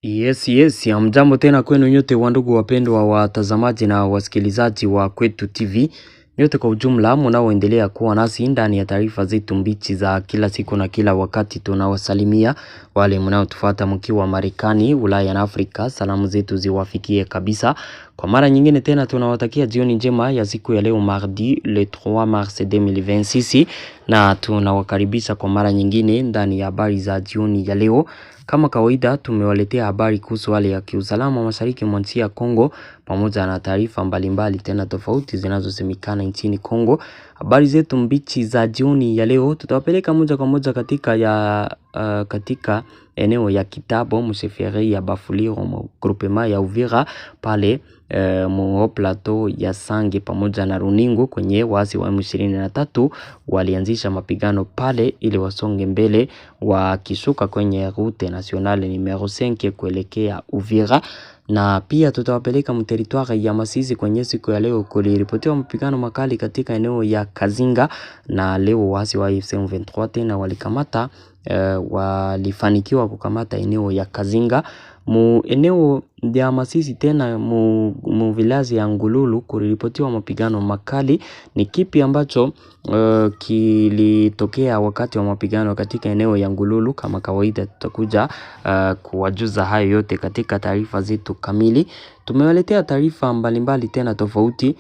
Yes, hamjambo tena kwenu nyote wandugu wapendwa watazamaji na wasikilizaji wa Kwetu TV. Nyote kwa ujumla mnaoendelea kuwa nasi ndani ya taarifa zetu mbichi za kila siku na kila wakati. Tunawasalimia wale mnaotufuata mkiwa Marekani, Ulaya na Afrika. Salamu zetu ziwafikie kabisa. Kwa mara nyingine tena tunawatakia jioni njema ya siku ya leo mardi le 3 mars 2026 na tunawakaribisha kwa mara nyingine ndani ya habari za jioni ya leo. Kama kawaida tumewaletea habari kuhusu hali ya kiusalama mashariki mwa nchi ya Kongo pamoja na taarifa mbalimbali tena tofauti zinazosemekana nchini Kongo. Habari zetu mbichi za jioni ya leo tutawapeleka moja kwa moja katika eneo ya Kitabo msheferi ya Bafuliro groupement ya Uvira pale mu plateau ya Sange pamoja na Runingo kwenye waasi wa M23 walianzisha mapigano pale ili wasonge mbele wakishuka kwenye route nationale numero 5 kuelekea Uvira. Na pia tutawapeleka mteritoire ya Masisi kwenye siku ya leo kuliripotiwa mapigano makali katika eneo ya Kazinga, na leo waasi wa AFC M23 tena walifanikiwa kukamata eneo ya Kazinga. Mu eneo ya Masisi tena mu vilazi ya Ngululu kuliripotiwa mapigano makali. Ni kipi ambacho kilitokea wakati wa mapigano katika eneo ya Ngululu? Kama kawaida tutakuja kuwajuza hayo yote katika taarifa zetu kamili. Tumewaletea taarifa mbalimbali tena tofauti.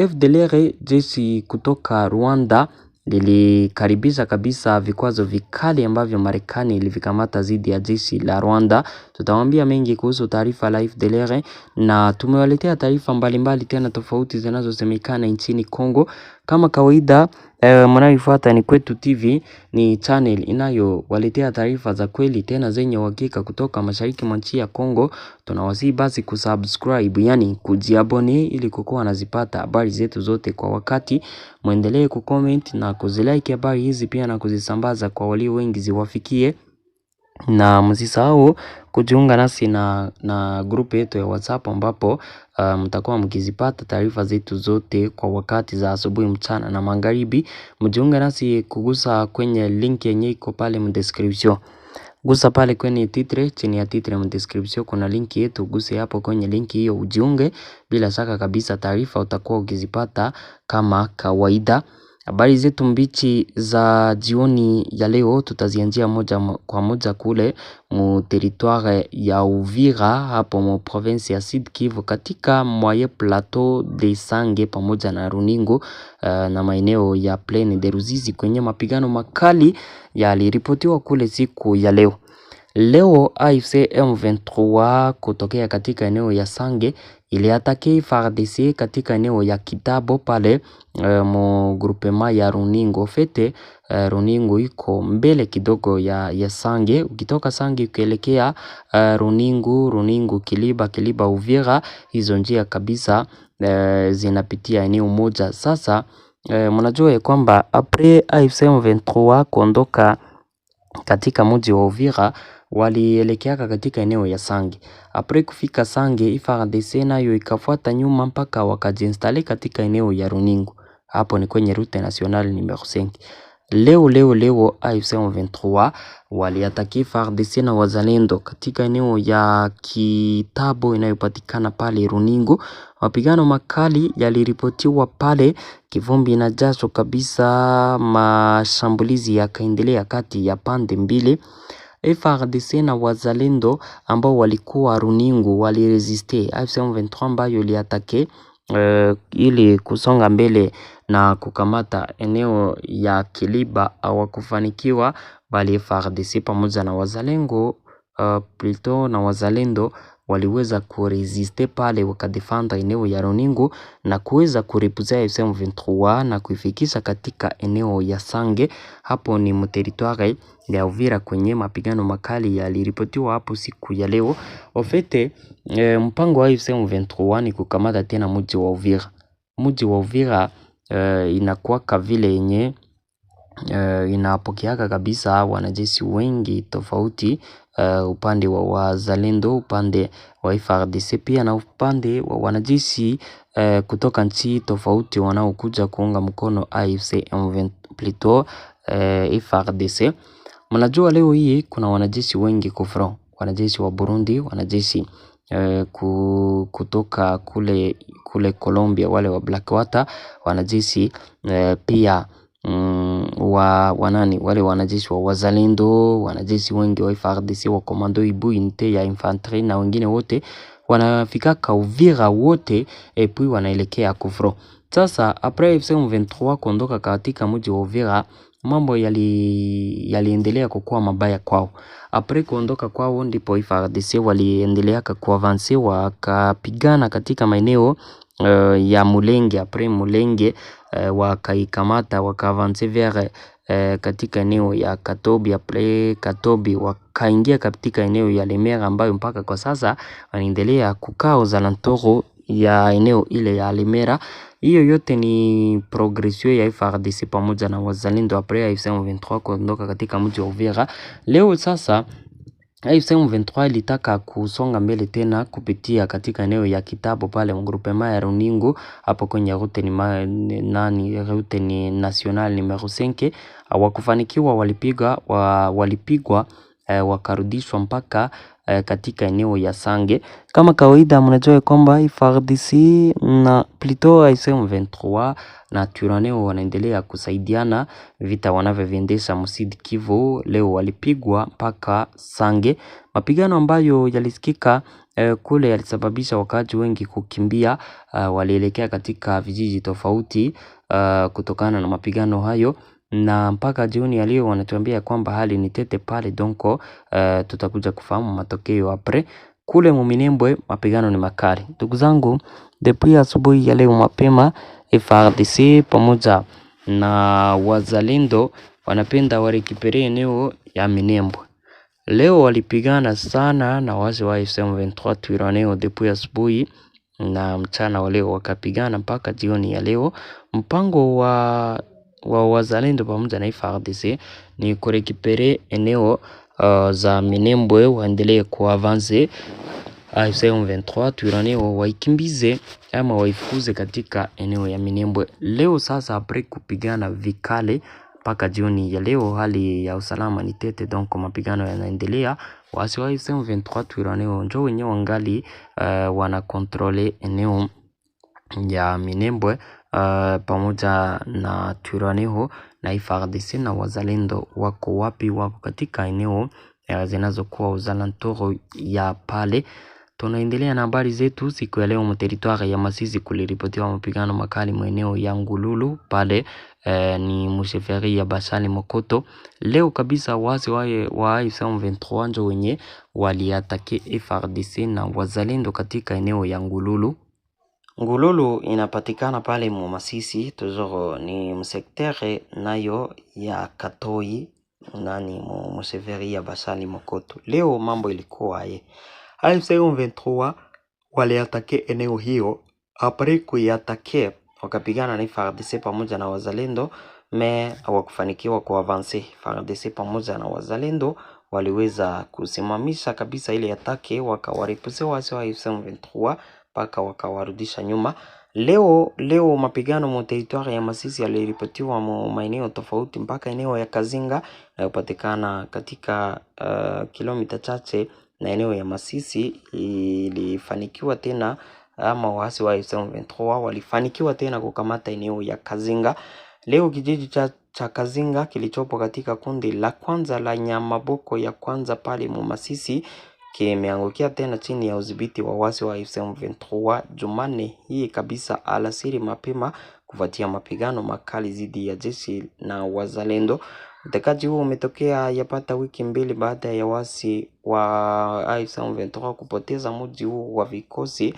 FDLR jeshi kutoka Rwanda lilikaribisha kabisa vikwazo vikali ambavyo Marekani ilivikamata dhidi ya jeshi la Rwanda. Tutawaambia mengi kuhusu taarifa la FDLR na tumewaletea taarifa mbalimbali tena tofauti zinazosemekana nchini Kongo. Kama kawaida mnayoifuata ni Kwetu TV, ni channel inayowaletea taarifa za kweli tena zenye uhakika kutoka mashariki mwa nchi ya Kongo. Tunawasihi basi kusubscribe, yani kujiabone ili kukuwa nazipata habari zetu zote kwa wakati. Muendelee kucomment na kuzilike habari hizi pia na kuzisambaza kwa walio wengi ziwafikie. Na msisahau kujiunga nasi na group yetu ya WhatsApp ambapo mtakuwa mkizipata taarifa zetu zote kwa wakati za asubuhi, mchana na magharibi. Mjiunga nasi kugusa kwenye link yenye iko pale mu description. Gusa pale kwenye titre, chini ya titre mu description kuna link yetu, guse hapo kwenye link hiyo ujiunge. Bila shaka kabisa taarifa utakuwa ukizipata kama kawaida. Habari zetu mbichi za jioni ya leo tutazianzia moja kwa moja kule mu territoire ya Uvira hapo mu province ya Sud Kivu katika moyen plateau de Sange pamoja na Runingo na maeneo ya Plaine de Ruzizi kwenye mapigano makali yaliripotiwa kule siku ya leo. Leo AFC M23 kutokea katika eneo ya Sange iliatake FARDC katika eneo ya Kitabo pale mu groupement ya Runingo. Fete Runingo iko mbele kidogo ya Sange. Ukitoka Sange ukielekea Runingo Kiliba Uvira, hizo njia kabisa zinapitia eneo moja. Sasa mnajua ya kwamba apres AFC M23 kuondoka katika mji wa Uvira walielekeaka katika eneo ya Sange. Apres kufika Sange, FARDC nayo ikafuata nyuma mpaka wakajiinstale katika eneo ya Runingo. Hapo ni kwenye route nationale numero 5. Leo AFC M23 waliataki FARDC na wazalendo katika eneo ya Kitabo inayopatikana pale Runingo. Mapigano makali yaliripotiwa pale, kivumbi na jasho kabisa. Mashambulizi yakaendelea kati ya pande mbili. FARDC na wazalendo ambao walikuwa Runingo waliresiste AFC M23 ambayo iliatake ili kusonga mbele na kukamata eneo ya Kiliba. Hawakufanikiwa, bali FARDC pamoja na wazalendo waliweza kuresiste pale, wakadefanda eneo ya Runingo na kuweza kurepuzia AFC M23 na kuifikisha katika eneo ya Sange. Hapo ni territoire ya Uvira kwenye mapigano makali yaliripotiwa hapo siku ya leo. Ofete mpango wa AFC M23 ni kukamata tena mji wa Uvira. Mji wa Uvira inakuwa vile yenye inapokeaka kabisa wanajeshi wengi tofauti, upande wa wazalendo, upande wa FARDC pia na upande wa wanajeshi kutoka nchi tofauti wanaokuja kuunga mkono AFC M23 plutôt FARDC. Mnajua leo hii kuna wanajeshi wengi kwa front. wanajeshi wa Burundi, wanajeshi kutoka kule Colombia, wale wa Blackwater, wanajeshi pia wale wanajeshi wa Wazalendo, wanajeshi wengi wa FARDC, wa Commando Ibu Unité ya infantry na wengine wote wanafika Uvira wote, puis wanaelekea Kufro. Sasa après FC M23 kuondoka katika mji wa Uvira, mambo yaliendelea kukua mabaya kwao. Après kuondoka kwao ndipo FARDC waliendelea kuavancer, wakapigana katika maeneo ya Mulenge. Après Mulenge wakaikamata, wakaavance vers katika eneo ya Katobi. Après Katobi wakaingia katika eneo ya Lemera, ambayo mpaka kwa sasa wanaendelea kukaa zalantoro ya eneo ile ya Lemera. Hiyo yote ni progression ya FARDC pamoja na Wazalendo après AFC M23 kuondoka katika mji wa Uvira. Leo sasa AFC M23 ilitaka kusonga mbele tena kupitia katika eneo ya Kitabo pale mgrupema ya Runingu, hapo kwenye route ni national numero 5. Hawakufanikiwa, walipigwa wakarudishwa mpaka katika eneo ya Sange. Kama kawaida mnajua kwamba FARDC na plutôt AFC M23 na Twirwaneho wanaendelea kusaidiana vita wanavyoviendesha Sud Kivu. Leo walipigwa mpaka Sange, mapigano ambayo yalisikika kule yalisababisha wakaji wengi kukimbia, walielekea katika vijiji tofauti kutokana na mapigano hayo, na mpaka jioni ya leo wanatuambia kwamba hali ni tete pale. Donc tutakuja kufahamu matokeo après. Kule Muminembwe mapigano ni makali. Ndugu zangu, depuis asubuhi ya leo mapema FARDC pamoja na Wazalendo wanapenda warekipere eneo ya Minembwe. Leo walipigana sana na waasi wa AFC M23 Twirwaneho depuis asubuhi na mchana wa leo wakapigana mpaka jioni ya leo. Mpango wa Wazalendo pamoja na FARDC ni kurekipere eneo za Minembwe, waendelee kuavance AFC M23 Twirwaneho waikimbize ama waifuze katika eneo ya Minembwe. Leo sasa après kupigana vikale mpaka jioni ya leo, hali ya usalama ni tete, donc mapigano yanaendelea. Waasi wa AFC M23 Twirwaneho ndio wenyewe wangali wana controle eneo ya Minembwe pamoja na Twirwaneho na FARDC na Wazalendo wako wapi? Wako katika eneo zinazokuwa uzalantoro ya pale. Tunaendelea na habari zetu siku ya leo. Mteritoire ya Masisi kuliripotiwa mapigano makali maeneo ya Ngululu pale ni msheferi ya Bashali Mokoto. Leo kabisa waasi wa AFC M23 ndio wenye waliatake FARDC na Wazalendo katika eneo ya Ngululu. Ngululu inapatikana pale mu Masisi, toujours ni msektere nayo ya Katoi nani msheferi ya Bashali Mokoto. Leo mambo ilikuwa AFC M23 waliatake eneo hiyo. Après kuiatake wakapigana na FARDC pamoja na Wazalendo, me hawakufanikiwa kuavance. FARDC pamoja na Wazalendo waliweza kusimamisha kabisa ile atake, wakawarepuse waasi wa AFC M23 mpaka wakawarudisha nyuma. Leo mapigano mu territoire ya Masisi yaliripotiwa maeneo tofauti mpaka eneo ya Kazinga inayopatikana katika kilomita chache na eneo ya Masisi. Ilifanikiwa tena ama waasi wa AFC M23 walifanikiwa tena kukamata eneo ya Kazinga. Leo kijiji cha Kazinga kilichopo katika kundi la kwanza la Nyamaboko ya kwanza pale mu Masisi kimeangukia tena chini ya udhibiti wa waasi wa AFC M23 Jumanne hii kabisa alasiri mapema, kufuatia mapigano makali dhidi ya jeshi na Wazalendo. Utekaji huo umetokea yapata wiki mbili baada ya waasi wa AFC M23 kupoteza mji huu wa vikosi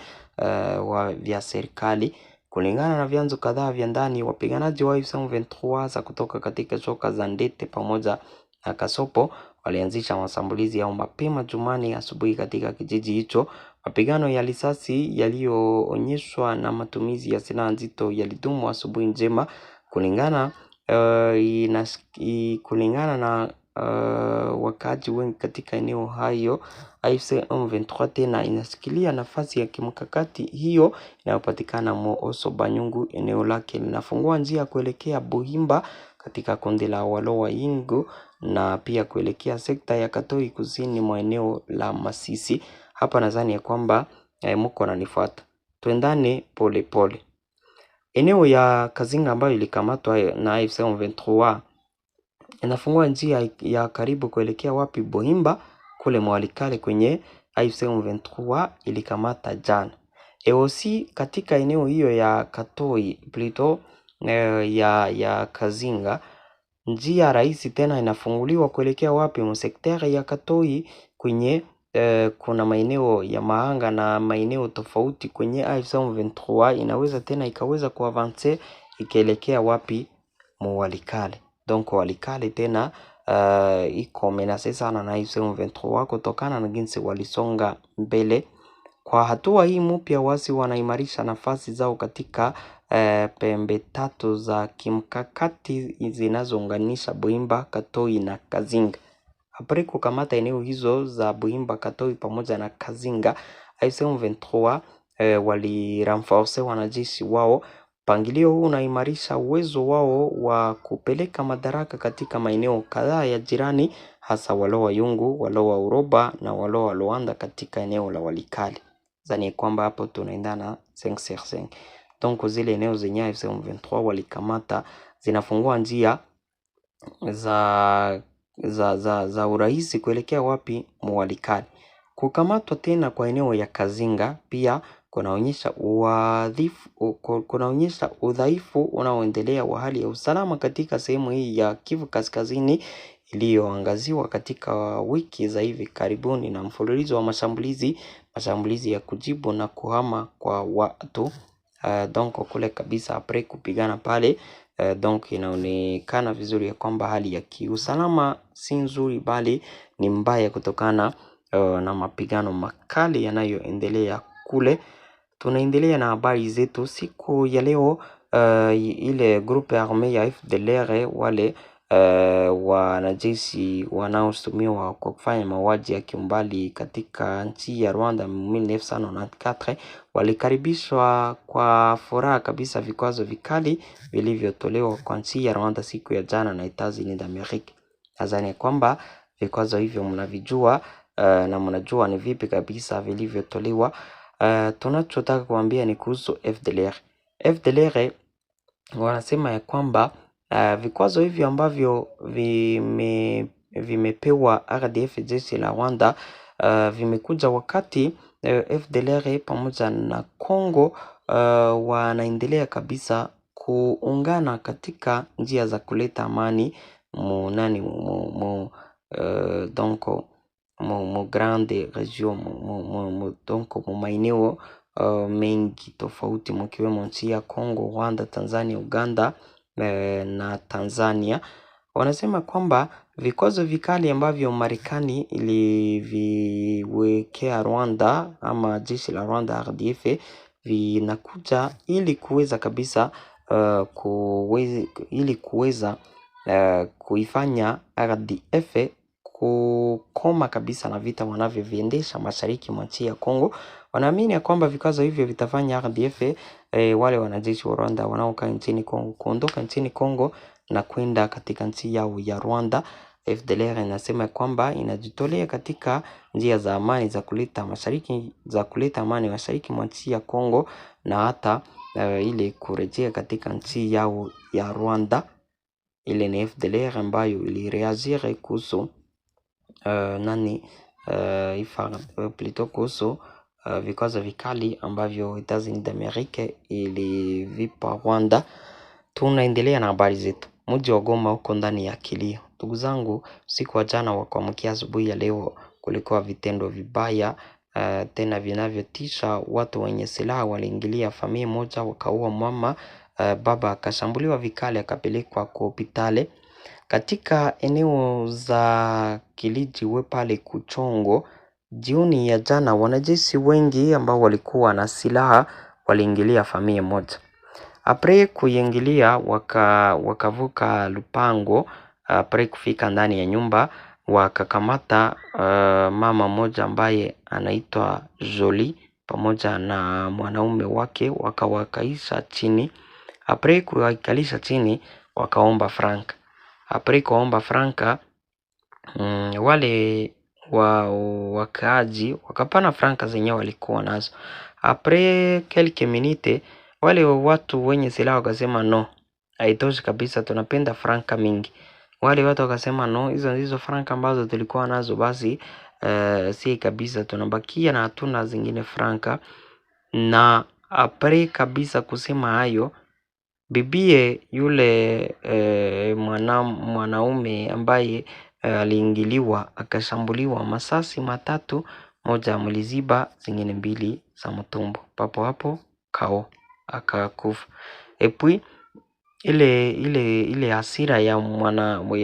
vya serikali. Kulingana na vyanzo kadhaa vya ndani, wapiganaji wa AFC M23 za kutoka katika shoka za Ndete pamoja na Kasopo walianzisha mashambulizi yao mapema Jumanne asubuhi katika kijiji hicho. Mapigano ya risasi yaliyoonyeshwa na matumizi ya silaha nzito yalidumu asubuhi njema. Kulingana na wakaji wengi katika eneo hayo, AFC M23 tena inashikilia nafasi ya kimkakati hiyo inayopatikana Mooso Banyungu. Eneo lake linafungua njia kuelekea Buhimba katika kundi la Walowa Yingu na pia kuelekea sekta ya Katoi kusini mwa eneo la Masisi. Hapa nadhani ya kwamba mko nanifuata. Tuendane pole pole. Eneo ya Kazinga ambayo ilikamatwa na AFC M23 inafungua njia ya karibu kuelekea wapi? Bohimba kule Mwalikale kwenye AFC M23 ilikamata jana. EOC katika eneo hiyo ya Katoi plito ya Kazinga, njia rahisi tena inafunguliwa kuelekea wapi? Msekteri ya Katoi kwenye kuna maeneo ya Mahanga na maeneo tofauti kwenye AFC M23 inaweza tena ikaweza kuavance ikielekea wapi? Mwalikale. Donc Walikale tena iko menase sana na AFC M23 kutokana na jinsi walisonga mbele. Kwa hatua hii mpya wasi wanaimarisha nafasi zao katika pembe tatu za kimkakati zinazounganisha Bohimba, Katoi na Kazinga. Apre kukamata eneo hizo za Bohimba, Katoi pamoja na Kazinga, AFC M23 walirenforce wanajeshi wao. Mpangilio huu unaimarisha uwezo wao wa kupeleka madaraka katika maeneo kadhaa ya jirani, hasa Walowa Yungu, Walowa Uroba na Walowa Luanda katika eneo la Walikale. Zani kwamba hapo tunaendana 5/5. Donc zile eneo zenye AFC M23 walikamata zinafungua njia za urahisi kuelekea wapi? Mwalikale. Kukamatwa tena kwa eneo ya Kazinga pia kunaonyesha udhaifu unaoendelea wa hali ya usalama katika sehemu hii ya Kivu Kaskazini iliyoangaziwa katika wiki za hivi karibuni na mfululizo wa mashambulizi ya kujibu na kuhama kwa watu. Donc kule kabisa apre kupigana pale, donc inaonekana vizuri ya kwamba hali ya kiusalama si nzuri bali ni mbaya kutokana na mapigano makali yanayoendelea kule. Tunaendelea na habari zetu siku ya leo. Ile groupe armée ya FDLR wale wanajeshi wanaostumiwa kwa kufanya mauaji ya kimbali katika nchi ya Rwanda 1994 walikaribishwa kwa furaha kabisa vikwazo vikali vilivyotolewa kwa nchi ya Rwanda siku ya jana na Etats-Unis d'Amerique. Nadhani kwamba vikwazo hivyo mnavijua na mnajua ni vipi kabisa vilivyotolewa. Tunachotaka kuambia ni kuhusu FDLR. FDLR wanasema ya kwamba vikwazo hivyo ambavyo vimepewa RDF jeshi la Rwanda vimekuja wakati FDLR pamoja na Kongo wanaendelea kabisa kuungana katika njia za kuleta amani donc mu grande region donc mu maeneo mengi tofauti mkiwemo nchi ya Kongo, Rwanda, Tanzania, Uganda na Tanzania. Wanasema kwamba vikwazo vikali ambavyo Marekani iliviwekea Rwanda ama jeshi la Rwanda RDF vinakuja ili kuweza kabisa kuifanya RDF kukoma kabisa na vita wanavyoviendesha mashariki mwa nchi ya Kongo. Wanaamini ya kwamba vikwazo hivyo vitafanya RDF wale wanajeshi wa Rwanda wanaokaa nchini Kongo kuondoka nchini Kongo na kwenda katika nchi yao ya Rwanda. FDLR inasema kwamba inajitolea katika njia za amani za kuleta amani mashariki mwa nchi ya Kongo na hata ile kurejea katika nchi yao ya Rwanda. Ile ni FDLR ambayo ilireagire kuhusu kuhusu vikwazo vikali ambavyo Etats-Unis d'Amerique ilivipa Rwanda. Tunaendelea na habari zetu. Mji wa Goma huko ndani ya kilio. Ndugu zangu, siku wa jana wa kuamkia asubuhi ya leo kulikuwa vitendo vibaya tena vinavyotisha. Watu wenye silaha waliingilia familia moja wakaua mama, baba akashambuliwa vikali akapelekwa kwa hospitali. Katika eneo za Kiliji pale Kuchongo, jioni ya jana wanajeshi wengi ambao walikuwa na silaha waliingilia familia moja. Apre kuingilia wakavuka lupango, apre kufika ndani ya nyumba wakakamata mama moja ambaye anaitwa Jolie pamoja na mwanaume wake wakawakaisha chini. Apre kuwakalisha chini wakaomba franka. Apre kuomba franka wale wakaaji wakapana franka zenye walikuwa nazo. Apres quelques minutes wale watu wenye silaha wakasema no, haitoshi kabisa, tunapenda franka mingi. Wale watu wakasema no, hizo franka ambazo tulikuwa nazo basi si kabisa, tunabakia na hatuna zingine franka. Na apres kabisa kusema hayo, bibie yule mwanaume ambaye aliingiliwa akashambuliwa masasi matatu, moja mliziba, zingine mbili za mtumbo. Papo hapo kao akakufa. Epui ile hasira ya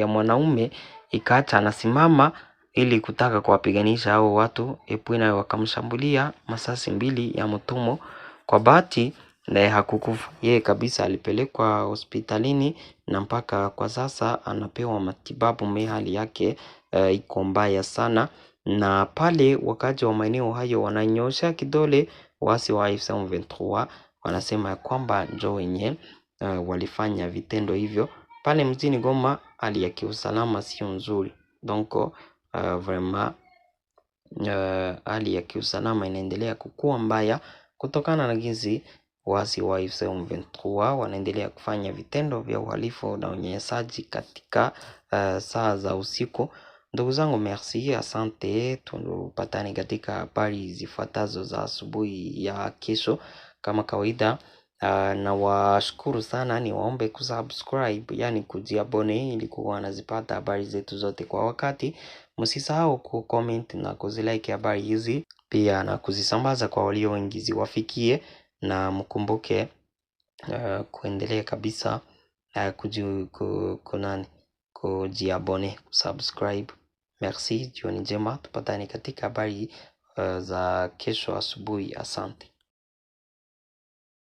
mwanaume ikaacha anasimama ili kutaka kuwapiganisha hao watu. Epui nayo wakamshambulia masasi mbili ya mtumo. Kwa bahati naye hakukufa, yeye kabisa alipelekwa hospitalini na mpaka kwa sasa anapewa matibabu. Hali yake iko mbaya sana, na pale wakaji wa maeneo hayo wananyosha kidole waasi wa M23, wanasema ya kwamba ndio wenye walifanya vitendo hivyo. Pale mjini Goma hali ya kiusalama sio nzuri, donc vraiment hali ya kiusalama inaendelea kukua mbaya kutokana na jinsi waasi wa M23 wanaendelea kufanya vitendo vya uhalifu na unyanyasaji katika saa za usiku. Ndugu zangu, merci, asante. Tupatane katika habari zifuatazo za asubuhi ya kesho kama kawaida. Na washukuru sana, ni waombe kusubscribe, yani kujiabone ili kuwa nazipata habari zetu zote kwa wakati. Msisahau kucomment na kuzilike habari hizi, pia na kuzisambaza kwa walio wengi ziwafikie, na mkumbuke kuendelea kabisa kujiabone, subscribe. Merci, jioni njema, tupatane katika habari za kesho asubuhi. Asante.